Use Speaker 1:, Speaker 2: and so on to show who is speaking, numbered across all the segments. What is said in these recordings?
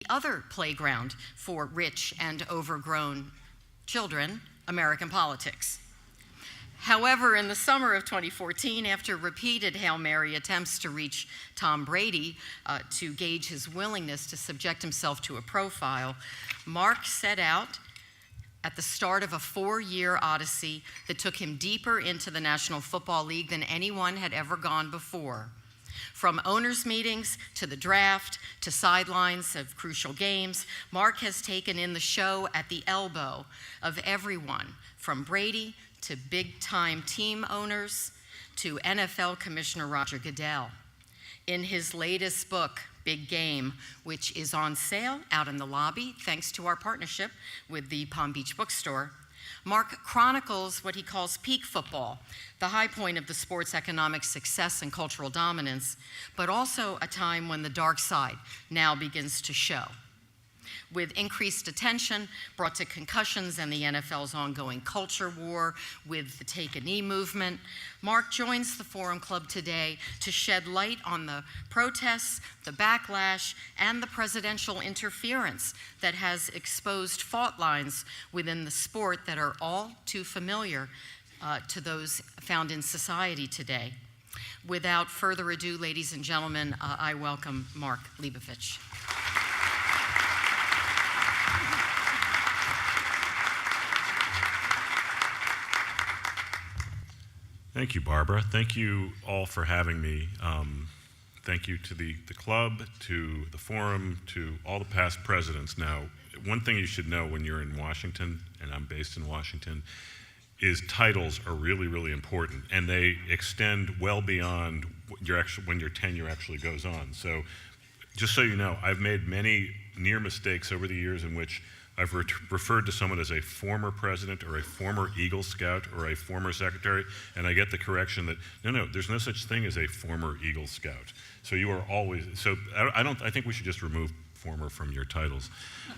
Speaker 1: other playground for rich and overgrown children, American politics. However, in the summer of 2014, after repeated Hail Mary attempts to reach Tom Brady to gauge his willingness to subject himself to a profile, Mark set out at the start of a 4-year odyssey that took him deeper into the National Football League than anyone had ever gone before. From owners' meetings to the draft to sidelines of crucial games, Mark has taken in the show at the elbow of everyone, from Brady to big-time team owners to NFL Commissioner Roger Goodell. In his latest book, Big Game, which is on sale out in the lobby thanks to our partnership with the Palm Beach bookstore, Mark chronicles what he calls peak football, the high point of the sport's economic success and cultural dominance, but also a time when the dark side now begins to show. With increased attention brought to concussions and the NFL's ongoing culture war with the Take a Knee movement, Mark joins the Forum Club today to shed light on the protests, the backlash, and the presidential interference that has exposed fault lines within the sport that are all too familiar to those found in society today. Without further ado, ladies and gentlemen, I welcome Mark Leibovich.
Speaker 2: Thank you, Barbara. Thank you all for having me. Thank you to the club, to the forum, to all the past presidents. Now, one thing you should know when you're in Washington, and I'm based in Washington, is titles are really, really important, and they extend well beyond when your tenure actually goes on. So just so you know, I've made many near mistakes over the years in which I've referred to someone as a former president or a former Eagle Scout or a former secretary, and I get the correction that, no, there's no such thing as a former Eagle Scout. So you are always, so I think we should just remove former from your titles.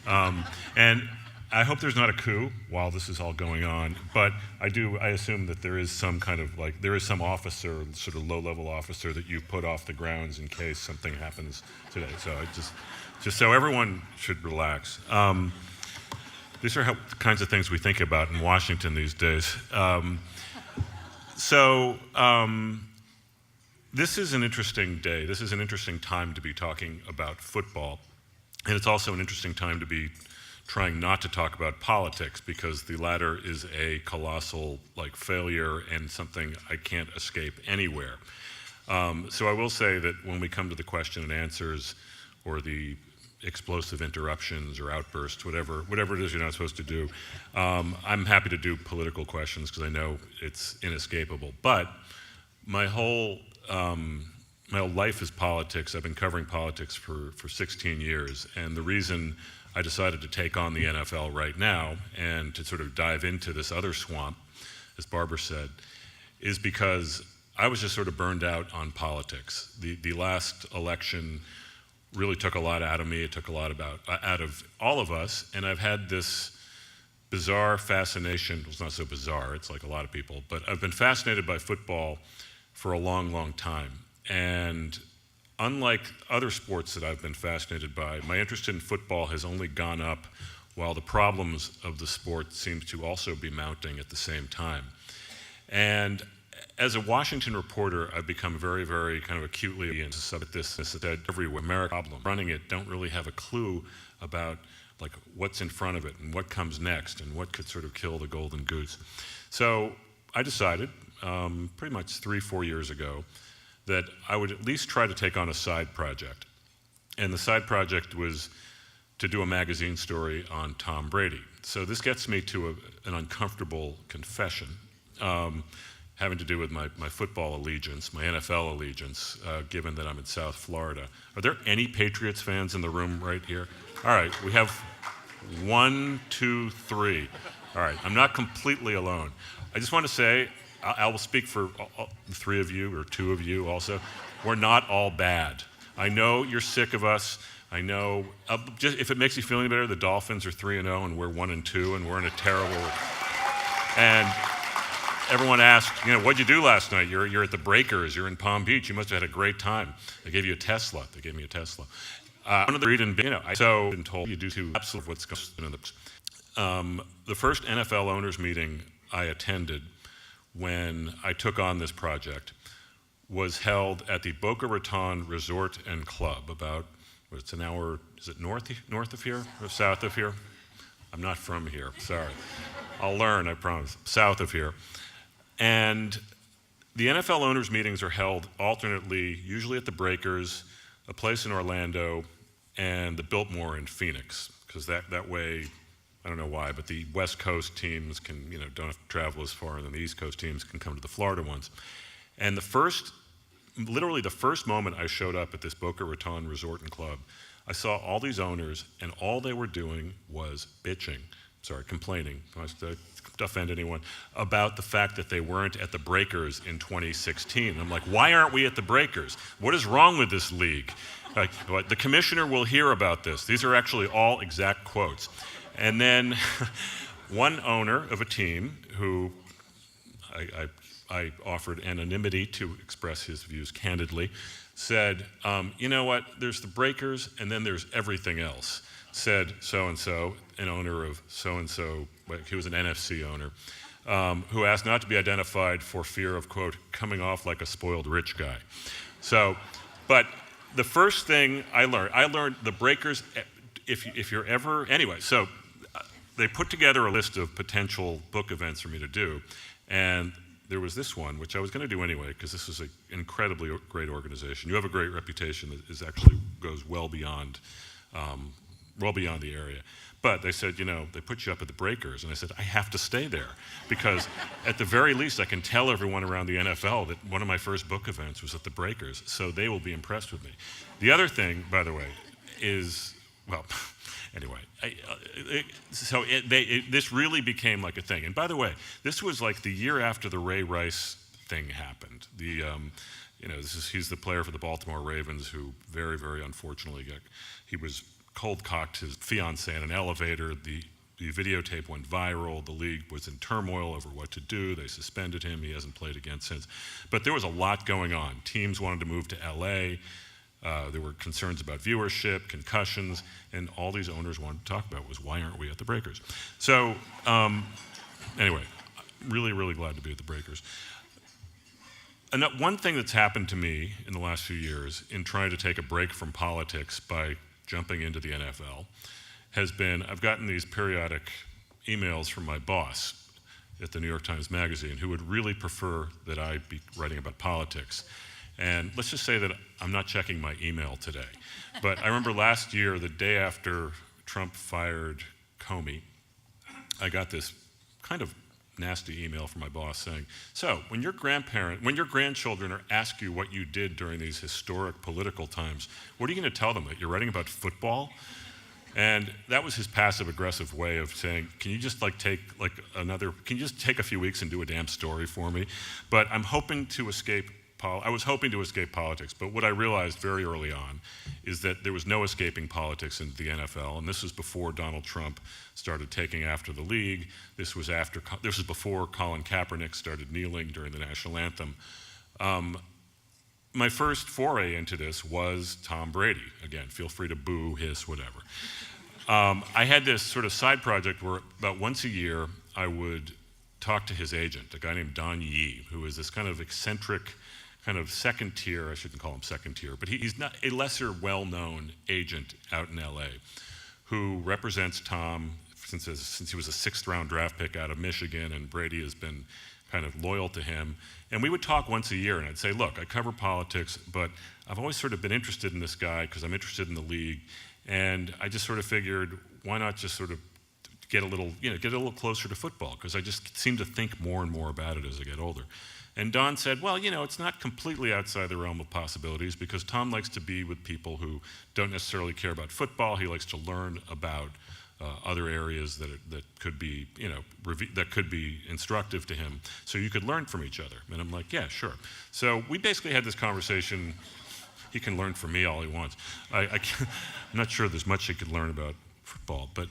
Speaker 2: And I hope there's not a coup while this is all going on, but I assume that there is some kind of there is some officer, sort of low-level officer that you put off the grounds in case something happens today. So I just so everyone should relax. These are the kinds of things we think about in Washington these days. This is an interesting day. This is an interesting time to be talking about football. And it's also an interesting time to be trying not to talk about politics, because the latter is a colossal failure and something I can't escape anywhere. So I will say that when we come to the question and answers or the explosive interruptions or outbursts, whatever it is you're not supposed to do, I'm happy to do political questions because I know it's inescapable. But my whole life is politics. I've been covering politics for 16 years, and the reason I decided to take on the NFL right now and to sort of dive into this other swamp, as Barbara said, is because I was just sort of burned out on politics. The last election really took a lot out of me. It took a lot out of all of us, and I've had this bizarre fascination. It's not so bizarre, it's like a lot of people, but I've been fascinated by football for a long, long time. And unlike other sports that I've been fascinated by, my interest in football has only gone up while the problems of the sport seem to also be mounting at the same time. And as a Washington reporter, I've become very, very kind of acutely into this that everywhere. America problem running it don't really have a clue about what's in front of it and what comes next and what could sort of kill the golden goose. So I decided pretty much 3-4 years ago that I would at least try to take on a side project. And the side project was to do a magazine story on Tom Brady. So this gets me to an uncomfortable confession. Having to do with my football allegiance, my NFL allegiance, given that I'm in South Florida. Are there any Patriots fans in the room right here? All right, we have 1, 2, 3. All right, I'm not completely alone. I just want to say, I will speak for the 3 of you, or 2 of you also. We're not all bad. I know you're sick of us. I know, just if it makes you feel any better, the Dolphins are 3-0 and we're 1-2 and we're in a terrible, and everyone asked, what'd you do last night? You're at the Breakers, you're in Palm Beach, you must have had a great time. They gave you a Tesla. One of the reason, I so been told you do to absolutely what's going on in the books. The first NFL owners meeting I attended when I took on this project was held at the Boca Raton Resort and Club, about, it's an hour, is it north of here or south of here? I'm not from here, sorry. I'll learn, I promise, south of here. And the NFL owners meetings are held alternately, usually at the Breakers, a place in Orlando, and the Biltmore in Phoenix, because that way, I don't know why, but the West Coast teams can, don't have to travel as far, and then the East Coast teams can come to the Florida ones. And literally the first moment I showed up at this Boca Raton Resort and Club, I saw all these owners, and all they were doing was complaining, not to offend anyone, about the fact that they weren't at the Breakers in 2016. And I'm like, why aren't we at the Breakers? What is wrong with this league? Like, the commissioner will hear about this. These are actually all exact quotes. And then one owner of a team who I offered anonymity to express his views candidly, said, you know what, there's the Breakers and then there's everything else, said so-and-so, an owner of so-and-so, he was an NFC owner, who asked not to be identified for fear of, quote, coming off like a spoiled rich guy. So, but the first thing I learned the Breakers, if you're ever, anyway, so they put together a list of potential book events for me to do, and there was this one, which I was going to do anyway, because this is an incredibly great organization. You have a great reputation that actually goes well beyond the area. But they said, they put you up at the Breakers, and I said, I have to stay there, because at the very least, I can tell everyone around the NFL that one of my first book events was at the Breakers, so they will be impressed with me. The other thing, by the way, is, well, anyway, this really became like a thing. And by the way, this was like the year after the Ray Rice thing happened. He's the player for the Baltimore Ravens who very, very unfortunately he was cold-cocked his fiancée in an elevator. The videotape went viral. The league was in turmoil over what to do. They suspended him. He hasn't played again since. But there was a lot going on. Teams wanted to move to LA. There were concerns about viewership, concussions, and all these owners wanted to talk about was, why aren't we at the Breakers? So anyway, really, really glad to be at the Breakers. And one thing that's happened to me in the last few years in trying to take a break from politics by jumping into the NFL has been, I've gotten these periodic emails from my boss at the New York Times Magazine who would really prefer that I be writing about politics. And let's just say that I'm not checking my email today. But I remember last year, the day after Trump fired Comey, I got this kind of nasty email from my boss saying, so when your grandchildren ask you what you did during these historic political times, what are you going to tell them, that you're writing about football? And that was his passive-aggressive way of saying, can you just take a few weeks and do a damn story for me? But I was hoping to escape politics, but what I realized very early on is that there was no escaping politics in the NFL, and this was before Donald Trump started taking after the league. This was before Colin Kaepernick started kneeling during the national anthem. My first foray into this was Tom Brady. Again, feel free to boo, hiss, whatever. I had this sort of side project where about once a year I would talk to his agent, a guy named Don Yee, who is this kind of eccentric, kind of second tier, I shouldn't call him second tier, but he's not a lesser well-known agent out in LA who represents Tom since he was a 6th round draft pick out of Michigan, and Brady has been kind of loyal to him. And we would talk once a year, and I'd say, look, I cover politics, but I've always sort of been interested in this guy because I'm interested in the league, and I just sort of figured, why not just sort of get a little closer to football, because I just seem to think more and more about it as I get older. And Don said, well, it's not completely outside the realm of possibilities, because Tom likes to be with people who don't necessarily care about football. He likes to learn about other areas that could be, that could be instructive to him, so you could learn from each other. And I'm like, yeah, sure. So we basically had this conversation. He can learn from me all he wants. I'm not sure there's much he could learn about football, but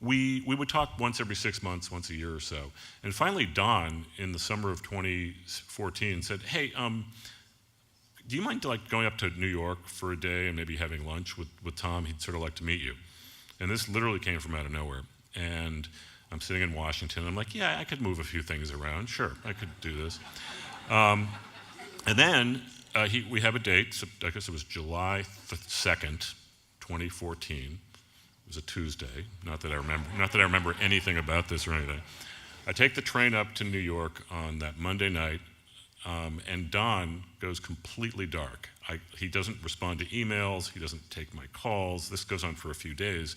Speaker 2: we would talk once every 6 months, once a year or so. And finally, Don, in the summer of 2014, said, hey, do you mind like going up to New York for a day and maybe having lunch with Tom? He'd sort of like to meet you. And this literally came from out of nowhere. And I'm sitting in Washington, and I'm like, yeah, I could move a few things around. Sure, I could do this. And then we have a date. So I guess it was July 2nd, 2014. It was a Tuesday. Not that I remember anything about this or anything. I take the train up to New York on that Monday night, and Don goes completely dark. He doesn't respond to emails. He doesn't take my calls. This goes on for a few days.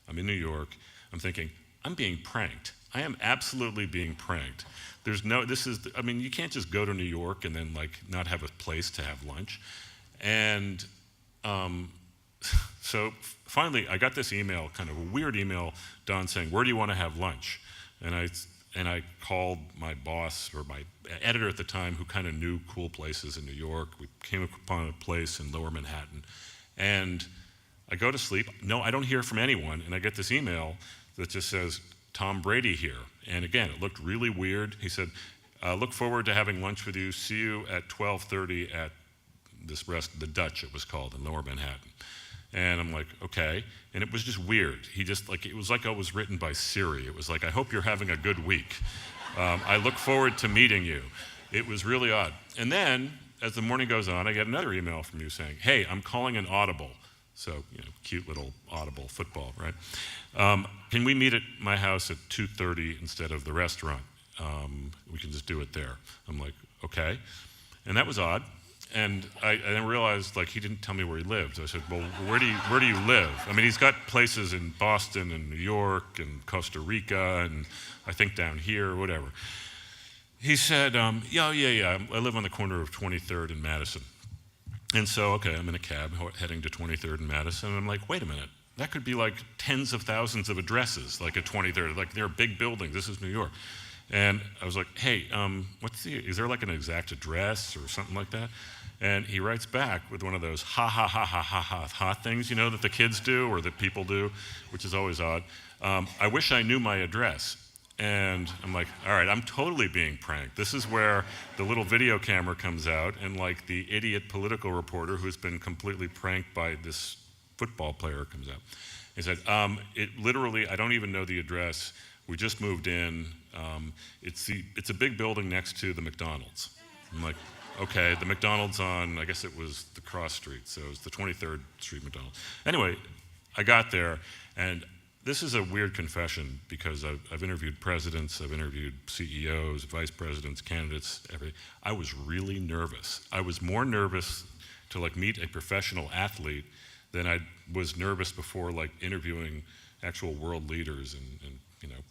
Speaker 2: I'm in New York. I'm thinking, I'm being pranked. I am absolutely being pranked. You can't just go to New York and then like not have a place to have lunch. And so finally I got this email, kind of a weird email, Don saying, where do you want to have lunch? And I called my boss, or my editor at the time, who kind of knew cool places in New York. We came upon a place in Lower Manhattan. And I go to sleep. No, I don't hear from anyone. And I get this email that just says, Tom Brady here. And again, it looked really weird. He said, look forward to having lunch with you. See you at 12:30 at the Dutch, it was called, in Lower Manhattan. And I'm like, okay. And it was just weird. It was like it was written by Siri. It was like, I hope you're having a good week. I look forward to meeting you. It was really odd. And then, as the morning goes on, I get another email from you saying, hey, I'm calling an audible. So, cute little audible football, right? Can we meet at my house at 2:30 instead of the restaurant? We can just do it there. I'm like, okay. And that was odd. And I then realized, like, he didn't tell me where he lived. I said, well, where do you live? I mean, he's got places in Boston and New York and Costa Rica and I think down here, whatever. He said, yeah, I live on the corner of 23rd and Madison. And so, okay, I'm in a cab heading to 23rd and Madison, and I'm like, wait a minute, that could be like tens of thousands of addresses, like at 23rd, like they're big buildings, this is New York. And I was like, hey, is there like an exact address or something like that? And he writes back with one of those ha things, that the kids do or that people do, which is always odd. I wish I knew my address. And I'm like, all right, I'm totally being pranked. This is where the little video camera comes out, and like the idiot political reporter who's been completely pranked by this football player comes out. He said, it literally, I don't even know the address. We just moved in. It's a big building next to the McDonald's. I'm like, okay, the McDonald's on, I guess it was the cross street, so it was the 23rd Street McDonald's. Anyway, I got there, and this is a weird confession because I've interviewed presidents, I've interviewed CEOs, vice presidents, candidates, everything. I was really nervous. I was more nervous to like meet a professional athlete than I was nervous before like interviewing actual world leaders and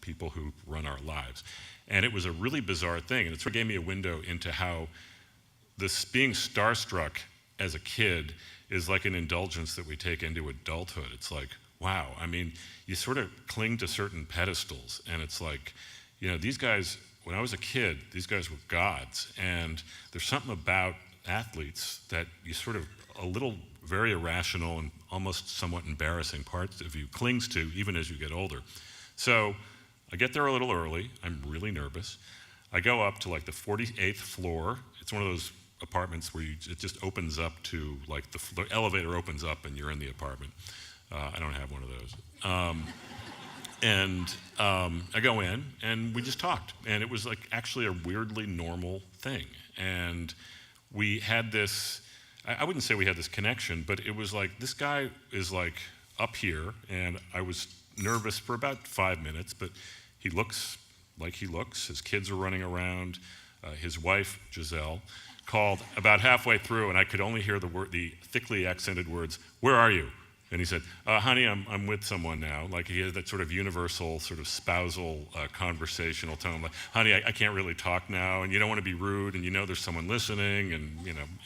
Speaker 2: people who run our lives. And it was a really bizarre thing, and it sort of gave me a window into how this being starstruck as a kid is like an indulgence that we take into adulthood. It's like, wow, I mean, you sort of cling to certain pedestals, and it's like, these guys, when I was a kid, these guys were gods, and there's something about athletes that you sort of, a little very irrational and almost somewhat embarrassing parts of you clings to even as you get older. So I get there a little early, I'm really nervous. I go up to like the 48th floor. It's one of those apartments where it just opens up to, like the elevator opens up and you're in the apartment. I don't have one of those. I go in, and we just talked. And it was like actually a weirdly normal thing. And we had this, I wouldn't say we had this connection, but it was like, this guy is like up here, and I was nervous for about 5 minutes, but he looks like he looks. His kids are running around. His wife, Giselle, called about halfway through, and I could only hear the thickly accented words, "Where are you?" And he said, honey, I'm with someone now. Like he had that sort of universal, sort of spousal conversational tone. Like, honey, I can't really talk now, and you don't want to be rude, and there's someone listening, and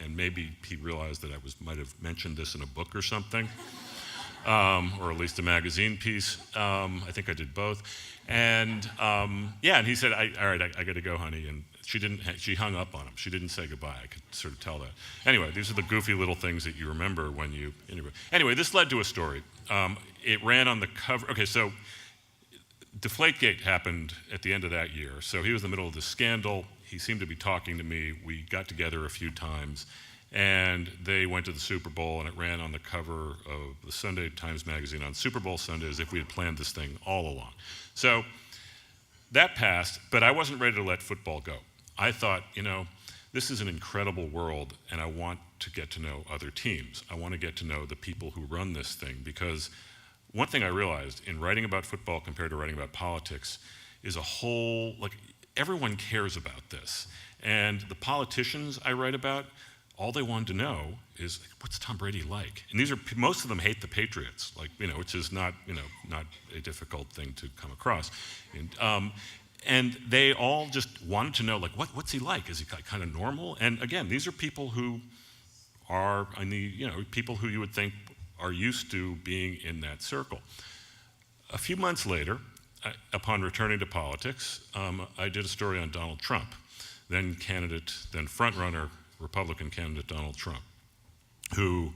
Speaker 2: and maybe he realized that I might have mentioned this in a book or something, or at least a magazine piece. I think I did both. And and he said, all right, I got to go, honey. And she hung up on him. She didn't say goodbye. I could sort of tell that. Anyway, these are the goofy little things that you remember when you interview. Anyway, this led to a story. It ran on the cover. Okay, so Deflategate happened at the end of that year. So he was in the middle of this scandal. He seemed to be talking to me. We got together a few times. And they went to the Super Bowl, and it ran on the cover of the Sunday Times Magazine on Super Bowl Sunday as if we had planned this thing all along. So that passed, but I wasn't ready to let football go. I thought, this is an incredible world, and I want to get to know other teams. I want to get to know the people who run this thing, because one thing I realized in writing about football compared to writing about politics is everyone cares about this. And the politicians I write about, all they wanted to know is, what's Tom Brady like? And most of them hate the Patriots, which is not a difficult thing to come across. And they all just wanted to know, what's he like? Is he kind of normal? And again, these are people who are, people who you would think are used to being in that circle. A few months later, upon returning to politics, I did a story on Donald Trump, then front-runner Republican candidate Donald Trump, who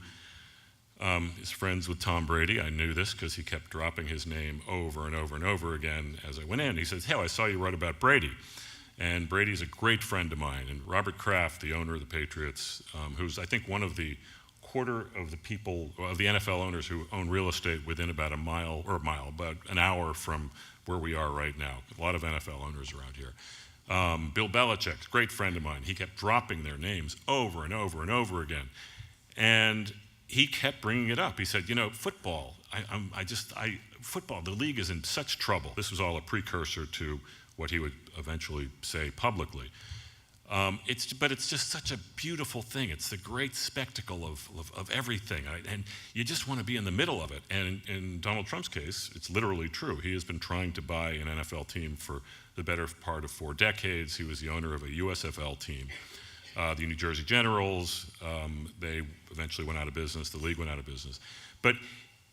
Speaker 2: is friends with Tom Brady. I knew this because he kept dropping his name over and over and over again as I went in. He says, "Hey, I saw you write about Brady." And Brady's a great friend of mine. And Robert Kraft, the owner of the Patriots, who's I think one of the quarter of the people, of the NFL owners who own real estate within about about an hour from where we are right now. A lot of NFL owners around here. Bill Belichick, great friend of mine. He kept dropping their names over and over and over again. And he kept bringing it up. He said, football, football, the league is in such trouble. This was all a precursor to what he would eventually say publicly. But it's just such a beautiful thing. It's the great spectacle of everything. And you just want to be in the middle of it. And in Donald Trump's case, it's literally true. He has been trying to buy an NFL team for the better part of 4 decades. He was the owner of a USFL team. The New Jersey Generals, they eventually went out of business. The league went out of business. But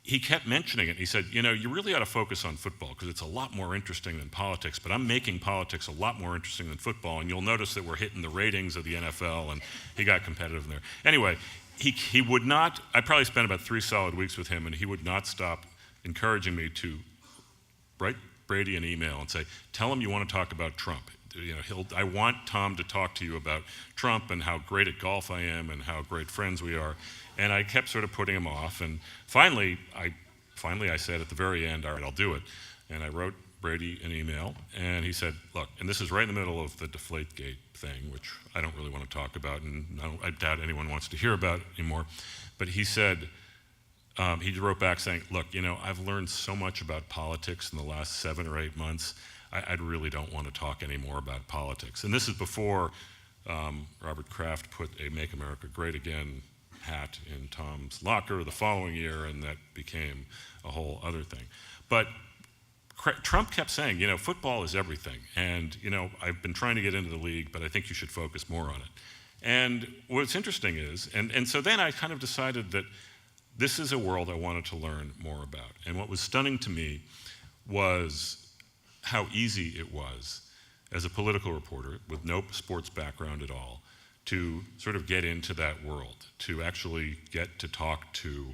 Speaker 2: he kept mentioning it. He said, you really ought to focus on football because it's a lot more interesting than politics, but I'm making politics a lot more interesting than football, and you'll notice that we're hitting the ratings of the NFL, and he got competitive in there. Anyway, he would not, I probably spent about 3 solid weeks with him, and he would not stop encouraging me to write Brady an email and say, tell him you want to talk about Trump. I want Tom to talk to you about Trump and how great at golf I am and how great friends we are. And I kept sort of putting him off. And finally I said at the very end, all right, I'll do it. And I wrote Brady an email, and he said, look, and this is right in the middle of the Deflategate thing, which I don't really want to talk about, and I doubt anyone wants to hear about anymore. But he said, he wrote back saying, look, I've learned so much about politics in the last 7 or 8 months. I really don't want to talk anymore about politics. And this is before Robert Kraft put a Make America Great Again hat in Tom's locker the following year, and that became a whole other thing. But Trump kept saying, football is everything. And, I've been trying to get into the league, but I think you should focus more on it. And what's interesting is, and so then I kind of decided that this is a world I wanted to learn more about. And what was stunning to me was how easy it was as a political reporter with no sports background at all to sort of get into that world, to actually get to talk to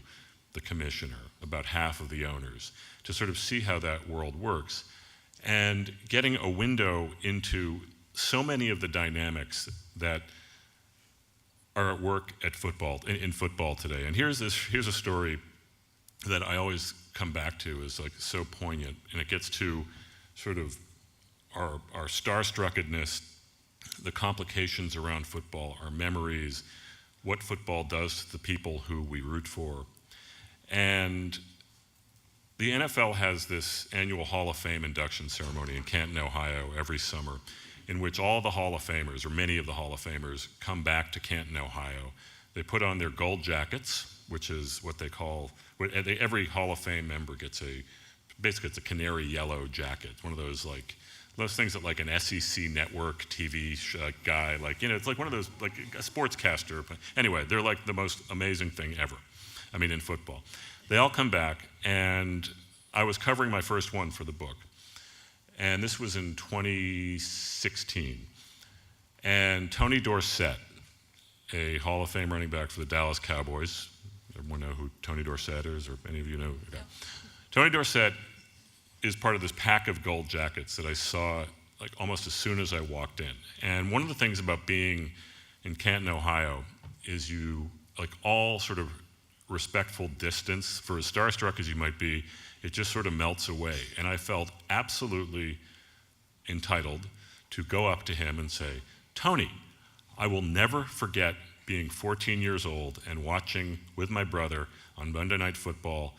Speaker 2: the commissioner, about half of the owners, to sort of see how that world works, and getting a window into so many of the dynamics that are at work at football, in football today. And here's a story that I always come back to as so poignant, and it gets to sort of our starstruckedness, the complications around football, our memories, what football does to the people who we root for. And the NFL has this annual Hall of Fame induction ceremony in Canton, Ohio, every summer, in which all the Hall of Famers, or many of the Hall of Famers, come back to Canton, Ohio. They put on their gold jackets, which is what they call, every Hall of Fame member gets basically it's a canary yellow jacket, one of those things that an SEC network TV guy, it's like one of those, like a sportscaster. Anyway, they're like the most amazing thing ever. I mean, in football. They all come back, and I was covering my first one for the book. And this was in 2016. And Tony Dorsett, a Hall of Fame running back for the Dallas Cowboys. Everyone know who Tony Dorsett is, or any of you know? Okay. Tony Dorsett is part of this pack of gold jackets that I saw almost as soon as I walked in. And one of the things about being in Canton, Ohio, is you, like all sort of respectful distance, for as starstruck as you might be, it just sort of melts away. And I felt absolutely entitled to go up to him and say, Tony, I will never forget being 14 years old and watching with my brother on Monday Night Football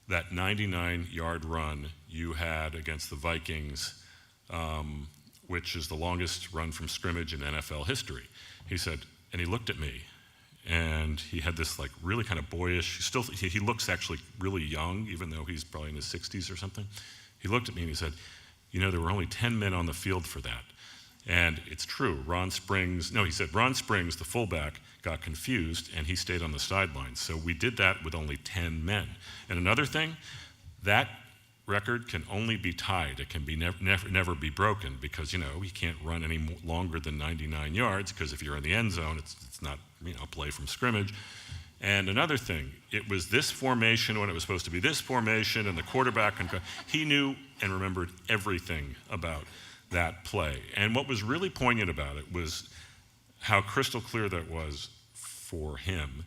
Speaker 2: that 99-yard run you had against the Vikings, which is the longest run from scrimmage in NFL history. He said, and he looked at me, and he had this like really kind of boyish, he looks actually really young, even though he's probably in his 60s or something. He looked at me and he said, you know, there were only 10 men on the field for that. And it's true, Ron Springs, the fullback, got confused and he stayed on the sidelines. So we did that with only 10 men. And another thing, that record can only be tied. It can be never be broken because, you know, you can't run any longer than 99 yards because if you're in the end zone, it's not, you know, play from scrimmage. And another thing, it was this formation when it was supposed to be this formation, and the quarterback, he knew and remembered everything about that play. And what was really poignant about it was how crystal clear that was for him,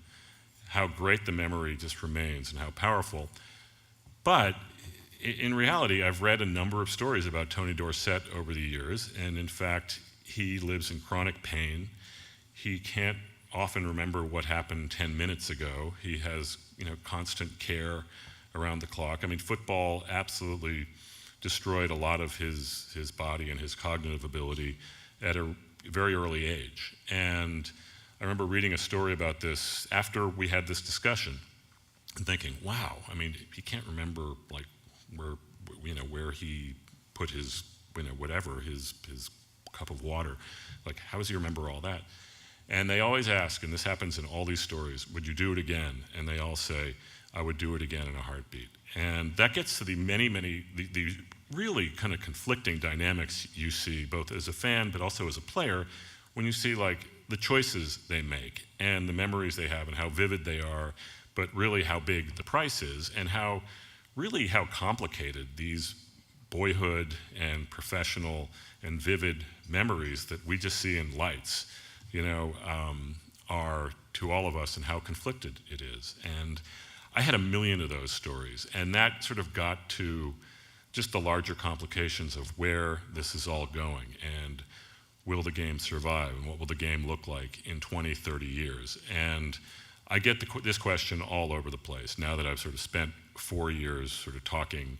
Speaker 2: how great the memory just remains and how powerful. But in reality, I've read a number of stories about Tony Dorsett over the years, and in fact, he lives in chronic pain. He can't often remember what happened 10 minutes ago. He has, you know, constant care around the clock. I mean, football absolutely destroyed a lot of his body and his cognitive ability at a very early age. And I remember reading a story about this after we had this discussion and thinking, wow, I mean, he can't remember like where he put his, you know, whatever, his cup of water. Like, how does he remember all that? And they always ask, and this happens in all these stories, would you do it again? And they all say, I would do it again in a heartbeat. And that gets to the the really kind of conflicting dynamics you see, both as a fan, but also as a player, when you see like the choices they make and the memories they have and how vivid they are, but really how big the price is and how complicated these boyhood and professional and vivid memories that we just see in lights, you know, are to all of us and how conflicted it is. And I had a million of those stories, and that sort of got to just the larger complications of where this is all going, and will the game survive, and what will the game look like in 20, 30 years? And I get this question all over the place now that I've sort of spent 4 years sort of talking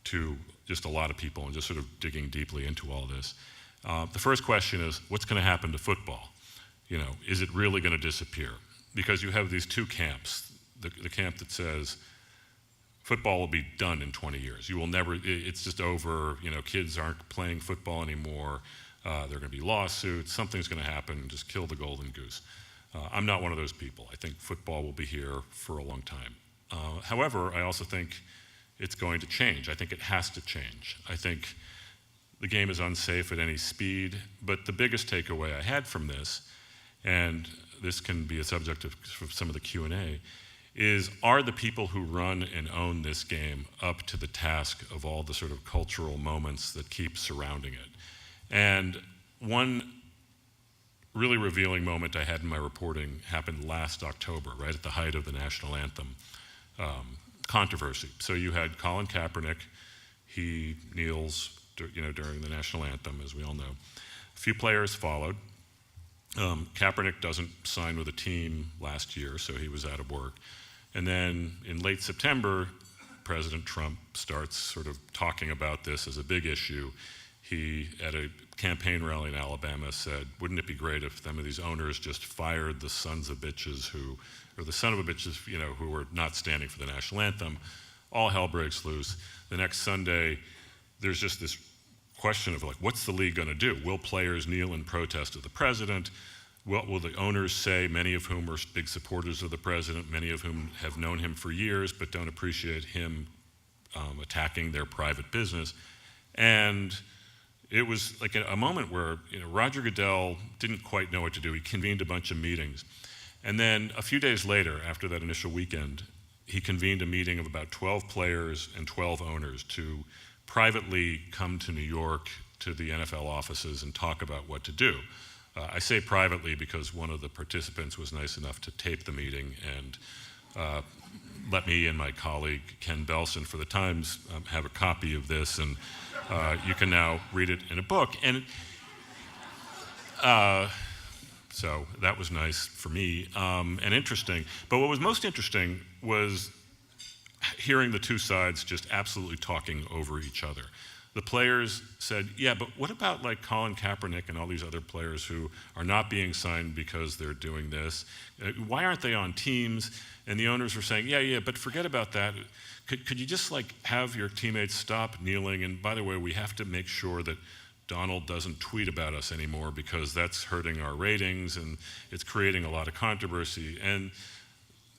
Speaker 2: to just a lot of people and just sort of digging deeply into all this. The first question is, what's going to happen to football? You know, is it really going to disappear? Because you have these two camps, the camp that says football will be done in 20 years. You will never, it's just over, you know, kids aren't playing football anymore, there are going to be lawsuits, something's going to happen, just kill the golden goose. I'm not one of those people. I think football will be here for a long time. However, I also think it's going to change. I think it has to change. I think the game is unsafe at any speed, but the biggest takeaway I had from this, and this can be a subject of some of the Q&A, is are the people who run and own this game up to the task of all the sort of cultural moments that keep surrounding it? And one really revealing moment I had in my reporting happened last October, right at the height of the national anthem controversy. So you had Colin Kaepernick, he kneels, you know, during the national anthem, as we all know. A few players followed. Kaepernick doesn't sign with a team last year, so he was out of work. And then in late September, President Trump starts sort of talking about this as a big issue. He, at a campaign rally in Alabama, said, wouldn't it be great if some of these owners just fired the sons of bitches you know, who were not standing for the national anthem? All hell breaks loose. The next Sunday, there's just this question of like, what's the league going to do? Will players kneel in protest of the president? What will the owners say, many of whom are big supporters of the president, many of whom have known him for years but don't appreciate him attacking their private business? And it was like a moment where, you know, Roger Goodell didn't quite know what to do. He convened a bunch of meetings. And then a few days later, after that initial weekend, he convened a meeting of about 12 players and 12 owners to privately come to New York to the NFL offices and talk about what to do. I say privately because one of the participants was nice enough to tape the meeting and let me and my colleague Ken Belson for the Times have a copy of this, and you can now read it in a book. And so that was nice for me and interesting. But what was most interesting was hearing the two sides just absolutely talking over each other. The players said, yeah, but what about like Colin Kaepernick and all these other players who are not being signed because they're doing this? Why aren't they on teams? And the owners were saying, yeah, but forget about that. Could you just like have your teammates stop kneeling? And by the way, we have to make sure that Donald doesn't tweet about us anymore because that's hurting our ratings and it's creating a lot of controversy. And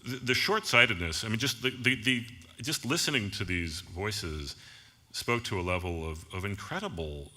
Speaker 2: the short-sightedness, I mean, just just listening to these voices spoke to a level of incredible,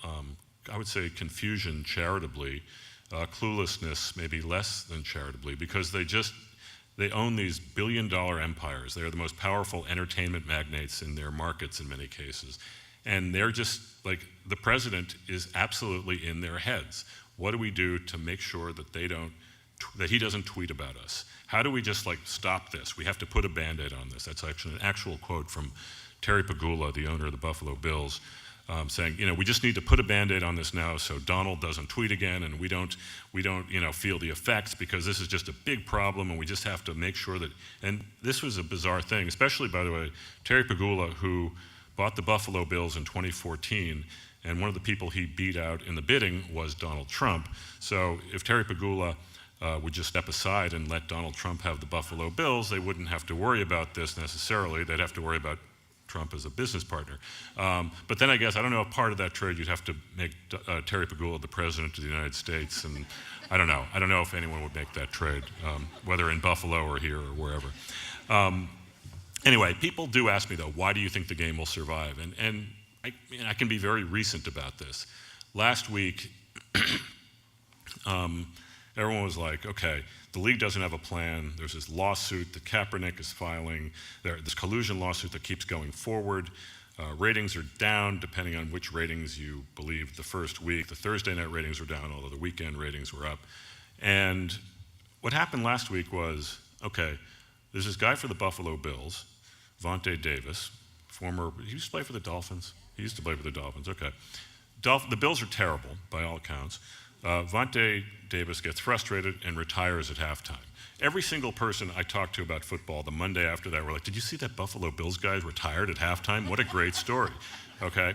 Speaker 2: I would say, confusion charitably, cluelessness maybe less than charitably, because they own these billion-dollar empires. They are the most powerful entertainment magnates in their markets in many cases. And they're just like, the president is absolutely in their heads. What do we do to make sure that that he doesn't tweet about us? How do we just like stop this? We have to put a Band-Aid on this. That's actually an actual quote from Terry Pegula, the owner of the Buffalo Bills, saying, we just need to put a Band-Aid on this now so Donald doesn't tweet again and we don't feel the effects, because this is just a big problem and we just have to make sure that, and this was a bizarre thing, especially, by the way, Terry Pegula, who bought the Buffalo Bills in 2014, and one of the people he beat out in the bidding was Donald Trump. So if Terry Pegula would just step aside and let Donald Trump have the Buffalo Bills, they wouldn't have to worry about this necessarily. They'd have to worry about Trump as a business partner. But then I guess, I don't know if part of that trade you'd have to make Terry Pegula the president of the United States, and I don't know. I don't know if anyone would make that trade, whether in Buffalo or here or wherever. Anyway, people do ask me though, why do you think the game will survive? And I can be very recent about this. Last week, everyone was like, okay, the league doesn't have a plan. There's this lawsuit that Kaepernick is filing. This collusion lawsuit that keeps going forward. Ratings are down, depending on which ratings you believe the first week. The Thursday night ratings were down, although the weekend ratings were up. And what happened last week was, okay, there's this guy for the Buffalo Bills, Vontae Davis, he used to play for the Dolphins? He used to play for the Dolphins, okay. The Bills are terrible, by all accounts. Vontae Davis gets frustrated and retires at halftime. Every single person I talked to about football the Monday after that were like, did you see that Buffalo Bills guy retired at halftime? What a great story, okay?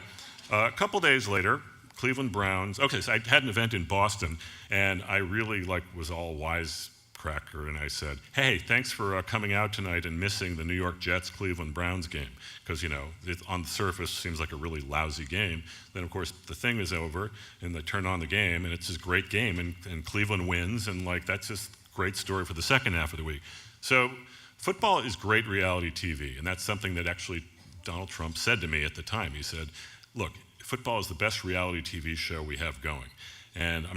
Speaker 2: A couple days later, Cleveland Browns, okay, so I had an event in Boston, and I really was all wisecracker, and I said, hey, thanks for coming out tonight and missing the New York Jets Cleveland Browns game, because, it on the surface seems like a really lousy game. Then, of course, the thing is over, and they turn on the game, and it's this great game, and Cleveland wins, and that's just a great story for the second half of the week. So football is great reality TV, and that's something that actually Donald Trump said to me at the time. He said, look, football is the best reality TV show we have going. And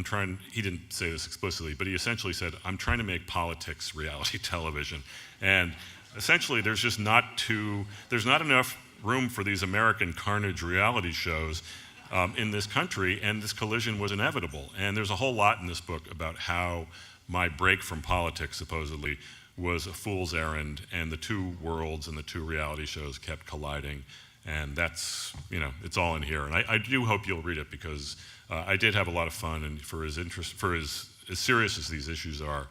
Speaker 2: he didn't say this explicitly, but he essentially said, I'm trying to make politics reality television. And essentially, there's not enough room for these American carnage reality shows in this country, and this collision was inevitable. And there's a whole lot in this book about how my break from politics, supposedly, was a fool's errand, and the two worlds and the two reality shows kept colliding. And that's, it's all in here. And I do hope you'll read it, because I did have a lot of fun, and for as serious as these issues are,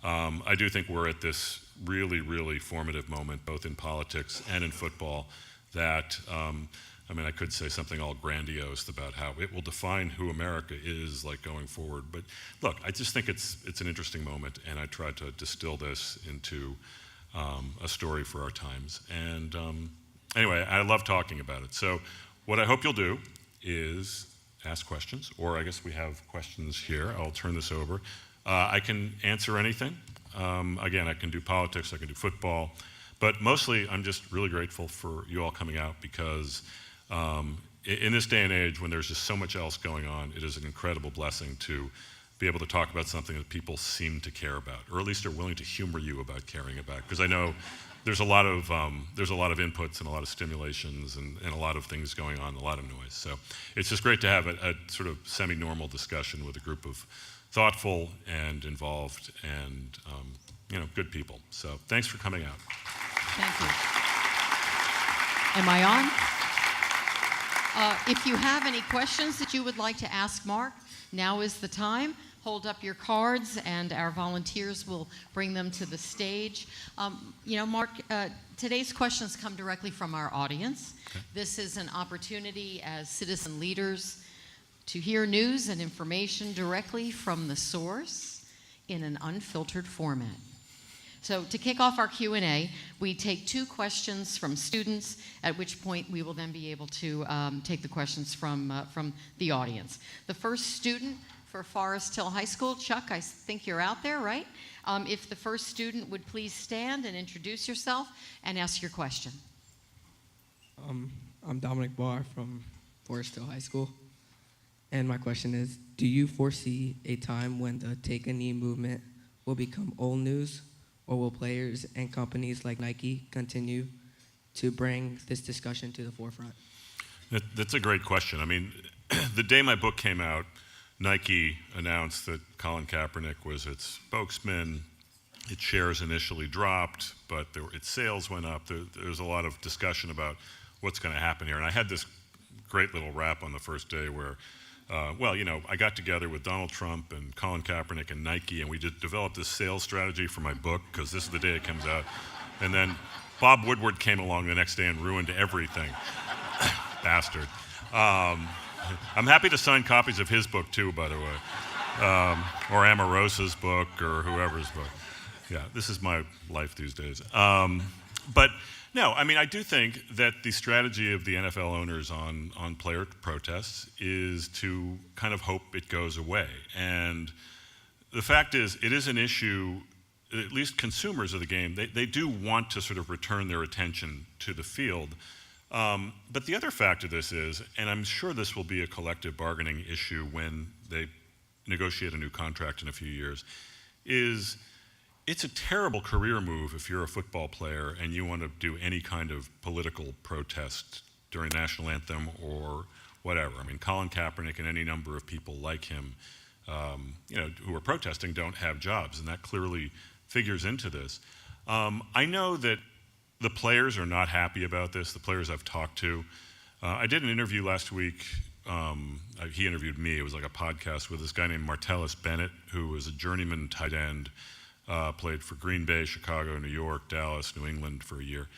Speaker 2: I do think we're at this really, really formative moment, both in politics and in football, that, I could say something all grandiose about how it will define who America is going forward. But look, I just think it's an interesting moment, and I tried to distill this into a story for our times. And anyway, I love talking about it. So what I hope you'll do is ask questions, or I guess we have questions here. I'll turn this over. I can answer anything. Again, I can do politics, I can do football, but mostly I'm just really grateful for you all coming out, because in this day and age when there's just so much else going on, it is an incredible blessing to be able to talk about something that people seem to care about, or at least are willing to humor you about caring about, because I know there's a lot of inputs and a lot of stimulations and a lot of things going on, a lot of noise. So it's just great to have a sort of semi-normal discussion with a group of thoughtful and involved and good people. So thanks for coming out.
Speaker 1: Thank you. Am I on? If you have any questions that you would like to ask Mark, now is the time. Hold up your cards, and our volunteers will bring them to the stage. Mark, today's questions come directly from our audience.
Speaker 2: Okay.
Speaker 1: This is an opportunity as citizen leaders to hear news and information directly from the source in an unfiltered format. So to kick off our Q&A, we take 2 questions from students, at which point we will then be able to take the questions from the audience. The first student for Forest Hill High School, Chuck, I think you're out there, right? If the first student would please stand and introduce yourself and ask your question.
Speaker 3: I'm Dominic Barr from Forest Hill High School. And my question is, do you foresee a time when the Take a Knee movement will become old news? Or will players and companies like Nike continue to bring this discussion to the forefront?
Speaker 2: That's a great question. I mean, the day my book came out, Nike announced that Colin Kaepernick was its spokesman. Its shares initially dropped, but its sales went up. There was a lot of discussion about what's going to happen here. And I had this great little rap on the first day where I got together with Donald Trump and Colin Kaepernick and Nike, and we developed this sales strategy for my book, because this is the day it comes out. And then Bob Woodward came along the next day and ruined everything. Bastard. I'm happy to sign copies of his book, too, by the way, or Omarosa's book, or whoever's book. Yeah, this is my life these days. But no, I mean, I do think that the strategy of the NFL owners on player protests is to kind of hope it goes away. And the fact is, it is an issue, at least consumers of the game, they do want to sort of return their attention to the field. But the other fact of this is, and I'm sure this will be a collective bargaining issue when they negotiate a new contract in a few years, is it's a terrible career move if you're a football player and you want to do any kind of political protest during the national anthem or whatever. I mean, Colin Kaepernick and any number of people like him, who are protesting don't have jobs, and that clearly figures into this. I know that the players are not happy about this, the players I've talked to. I did an interview last week. He interviewed me. It was like a podcast with this guy named Martellus Bennett, who was a journeyman tight end. Played for Green Bay, Chicago, New York, Dallas, New England for a year.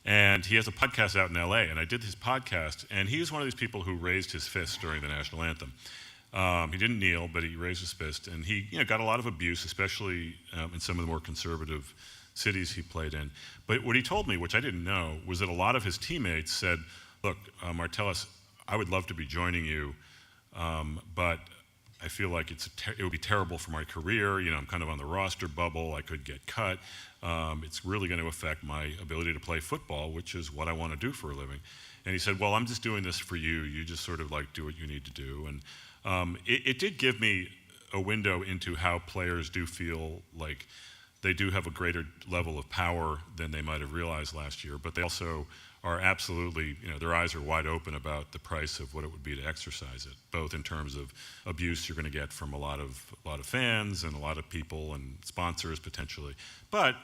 Speaker 2: And he has a podcast out in LA, and I did his podcast, and he was one of these people who raised his fist during the national anthem. He didn't kneel, but he raised his fist, and he got a lot of abuse, especially in some of the more conservative cities he played in. But what he told me, which I didn't know, was that a lot of his teammates said, look, Martellus, I would love to be joining you, but I feel like it would be terrible for my career. I'm kind of on the roster bubble. I could get cut. It's really going to affect my ability to play football, which is what I want to do for a living. And he said, well, I'm just doing this for you. You just sort of like do what you need to do. And it did give me a window into how players do feel like they do have a greater level of power than they might have realized last year, but they also are absolutely, their eyes are wide open about the price of what it would be to exercise it, both in terms of abuse you're going to get from a lot of fans and a lot of people and sponsors potentially. But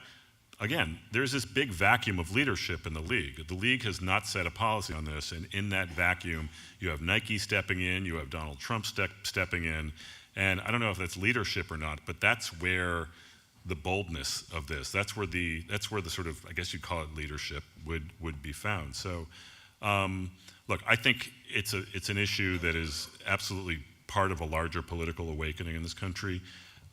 Speaker 2: again, there's this big vacuum of leadership in the league. The league has not set a policy on this, and in that vacuum, you have Nike stepping in, you have Donald Trump stepping in, and I don't know if that's leadership or not, but that's where the boldness of this. That's where the sort of, I guess you'd call it leadership, would be found. So, look, I think it's an issue that is absolutely part of a larger political awakening in this country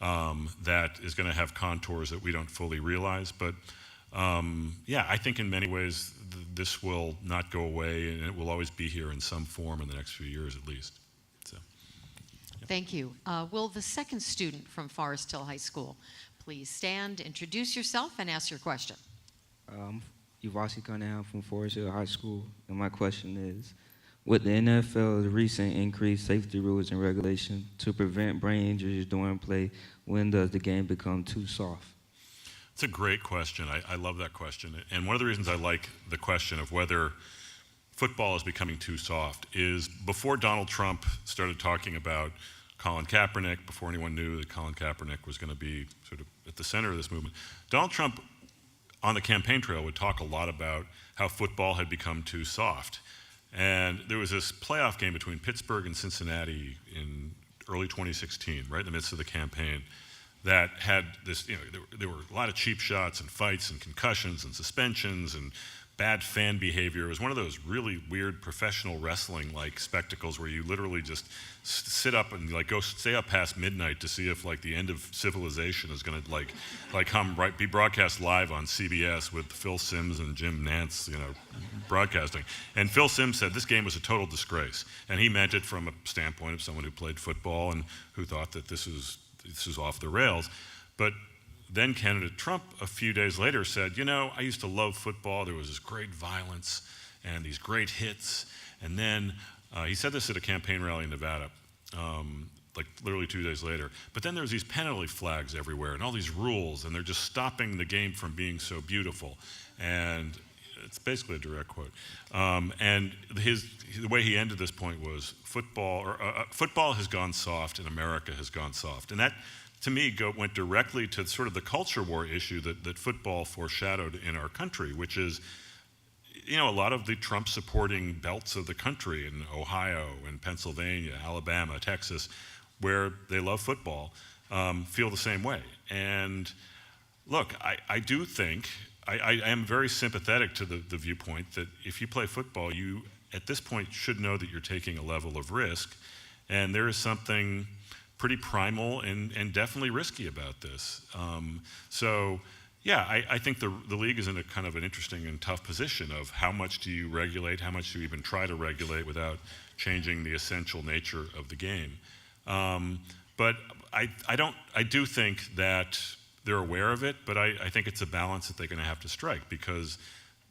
Speaker 2: that is going to have contours that we don't fully realize. But I think in many ways this will not go away, and it will always be here in some form in the next few years at least. So, yeah.
Speaker 1: Thank you. Will the second student from Forest Hill High School please stand, introduce yourself, and ask your question.
Speaker 4: Uvasi Cunningham from Forest Hill High School, and my question is, with the NFL's recent increased safety rules and regulations to prevent brain injuries during play, when does the game become too soft?
Speaker 2: It's a great question. I love that question. And one of the reasons I like the question of whether football is becoming too soft is before Donald Trump started talking about Colin Kaepernick, before anyone knew that Colin Kaepernick was going to be sort of at the center of this movement. Donald Trump, on the campaign trail, would talk a lot about how football had become too soft. And there was this playoff game between Pittsburgh and Cincinnati in early 2016, right in the midst of the campaign, that had this, there were a lot of cheap shots and fights and concussions and suspensions and bad fan behavior. It was one of those really weird professional wrestling-like spectacles where you literally just sit up and go stay up past midnight to see if the end of civilization is going to be broadcast live on CBS with Phil Simms and Jim Nantz, broadcasting. And Phil Simms said this game was a total disgrace, and he meant it from a standpoint of someone who played football and who thought that this was off the rails. But then candidate Trump, a few days later, said, I used to love football. There was this great violence and these great hits. And then he said this at a campaign rally in Nevada, literally 2 days later. But then there's these penalty flags everywhere and all these rules, and they're just stopping the game from being so beautiful. And it's basically a direct quote. And the way he ended this point was football has gone soft and America has gone soft. And that, to me, went directly to sort of the culture war issue that football foreshadowed in our country, which is, a lot of the Trump-supporting belts of the country in Ohio and Pennsylvania, Alabama, Texas, where they love football, feel the same way. And look, I do think, I am very sympathetic to the viewpoint that if you play football, you, at this point, should know that you're taking a level of risk, and there is something pretty primal and definitely risky about this. I think the league is in a kind of an interesting and tough position of how much do you regulate, how much do you even try to regulate without changing the essential nature of the game. But I do think that they're aware of it, but I think it's a balance that they're going to have to strike, because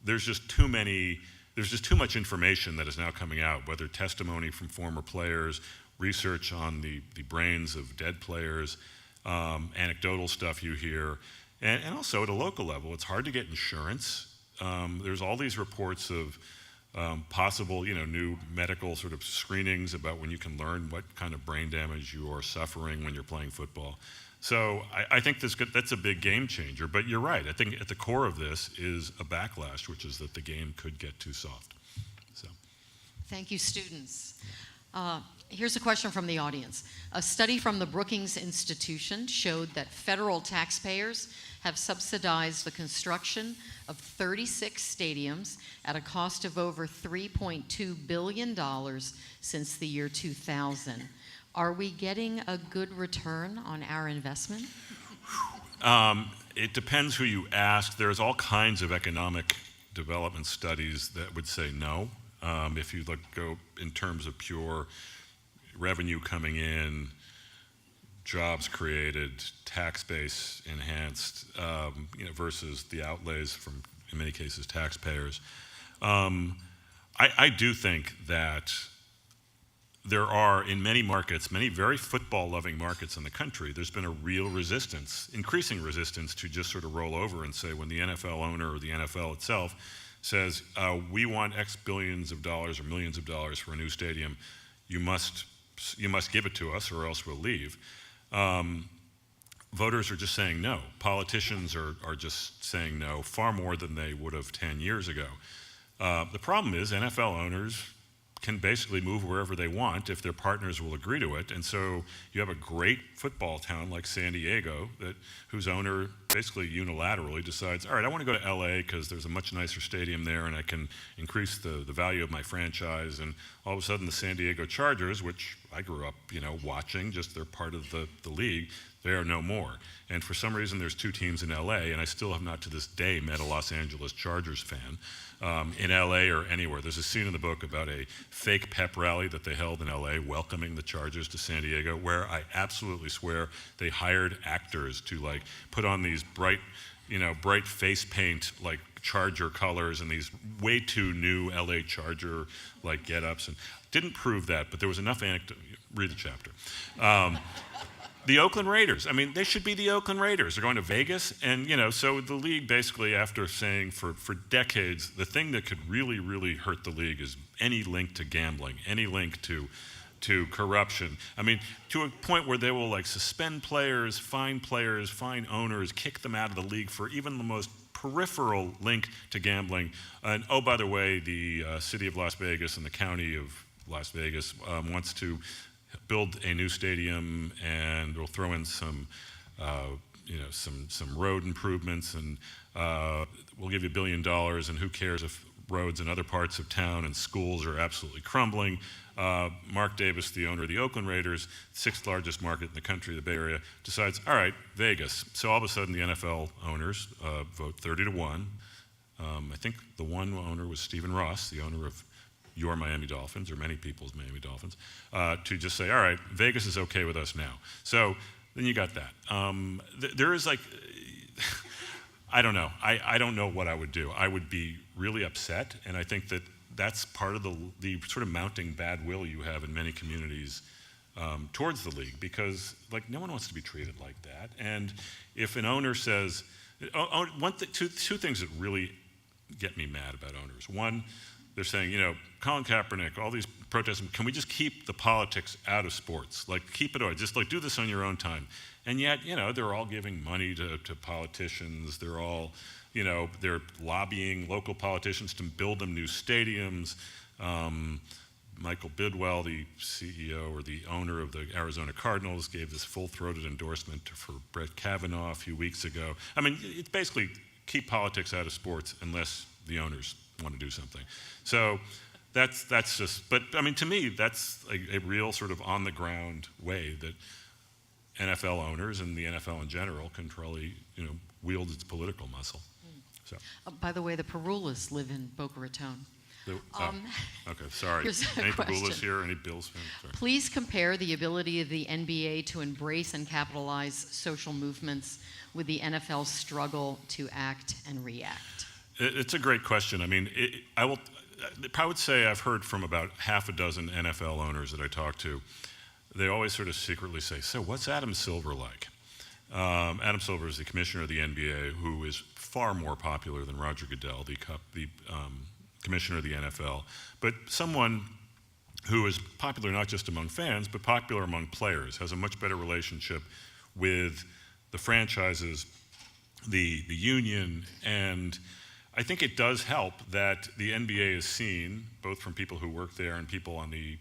Speaker 2: there's just too much information that is now coming out, whether testimony from former players, research on the brains of dead players, anecdotal stuff you hear, and also at a local level, it's hard to get insurance. There's all these reports of possible, new medical sort of screenings about when you can learn what kind of brain damage you are suffering when you're playing football. So I think that's a big game changer. But you're right. I think at the core of this is a backlash, which is that the game could get too soft. So,
Speaker 1: thank you, students. Here's a question from the audience. A study from the Brookings Institution showed that federal taxpayers have subsidized the construction of 36 stadiums at a cost of over $3.2 billion since the year 2000. Are we getting a good return on our investment?
Speaker 2: It depends who you ask. There's all kinds of economic development studies that would say no. If you go in terms of pure revenue coming in, jobs created, tax base enhanced, versus the outlays from, in many cases, taxpayers. I do think that there are, in many markets, many very football-loving markets in the country, there's been a real resistance, increasing resistance to just sort of roll over and say, when the NFL owner or the NFL itself says, we want X billions of dollars or millions of dollars for a new stadium, you must give it to us or else we'll leave. Voters are just saying no. Politicians are just saying no far more than they would have 10 years ago. The problem is NFL owners can basically move wherever they want if their partners will agree to it. And so you have a great football town like San Diego whose owner basically unilaterally decides, all right, I want to go to LA because there's a much nicer stadium there and I can increase the value of my franchise. And all of a sudden the San Diego Chargers, which I grew up, watching, just they're part of the league, they are no more. And for some reason there's two teams in LA, and I still have not to this day met a Los Angeles Chargers fan in LA or anywhere. There's a scene in the book about a fake pep rally that they held in LA welcoming the Chargers to San Diego, where I absolutely swear they hired actors to put on these bright face paint Charger colors and these way too new LA Charger get-ups, and didn't prove that, but there was enough anecdote. Read the chapter. The Oakland Raiders. I mean, they should be the Oakland Raiders. They're going to Vegas, and so the league basically, after saying for decades, the thing that could really, really hurt the league is any link to gambling, any link to to corruption. I mean, to a point where they will like suspend players, fine owners, kick them out of the league for even the most peripheral link to gambling. And oh, by the way, the city of Las Vegas and the county of Las Vegas wants to build a new stadium, and we'll throw in some road improvements, and we'll give you $1 billion, and who cares if roads in other parts of town and schools are absolutely crumbling. Mark Davis, the owner of the Oakland Raiders, sixth largest market in the country, the Bay Area, decides, all right, Vegas. So all of a sudden the NFL owners vote 30-1. I think the one owner was Stephen Ross, the owner of your Miami Dolphins, or many people's Miami Dolphins, to just say, all right, Vegas is okay with us now. So then you got that. There is like, I don't know. I don't know what I would do. I would be really upset, and I think that that's part of the sort of mounting bad will you have in many communities towards the league, because like no one wants to be treated like that. And if an owner says, two things that really get me mad about owners. One, they're saying, Colin Kaepernick, all these protests, can we just keep the politics out of sports? Like, keep it away. Just like do this on your own time. And yet, they're all giving money to politicians. They're all, they're lobbying local politicians to build them new stadiums. Michael Bidwell, the CEO or the owner of the Arizona Cardinals, gave this full-throated endorsement for Brett Kavanaugh a few weeks ago. I mean, it's basically keep politics out of sports unless the owners want to do something. So that's just, but I mean, to me, that's a real sort of on-the-ground way that NFL owners and the NFL in general can really, wield its political muscle. So.
Speaker 5: By the way, the Perulas live in Boca Raton.
Speaker 2: Okay, sorry.
Speaker 5: Here's a
Speaker 2: Any
Speaker 5: question.
Speaker 2: Perulas here? Any Bills fans? Sorry.
Speaker 5: Please compare the ability of the NBA to embrace and capitalize social movements with the NFL's struggle to act and react.
Speaker 2: It's a great question. I mean, I would say I've heard from about half a dozen NFL owners that I talk to. They always sort of secretly say, so what's Adam Silver like? Adam Silver is the commissioner of the NBA, who is far more popular than Roger Goodell, the commissioner of the NFL, but someone who is popular not just among fans, but popular among players, has a much better relationship with the franchises, the union, and I think it does help that the NBA is seen, both from people who work there and people on the,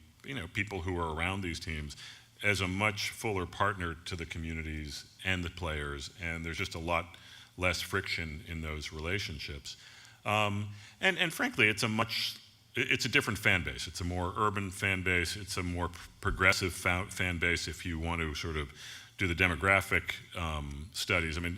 Speaker 2: people who are around these teams, as a much fuller partner to the communities and the players, and there's just a lot less friction in those relationships. And frankly, it's a different fan base. It's a more urban fan base. It's a more progressive fan base if you want to sort of do the demographic studies. I mean,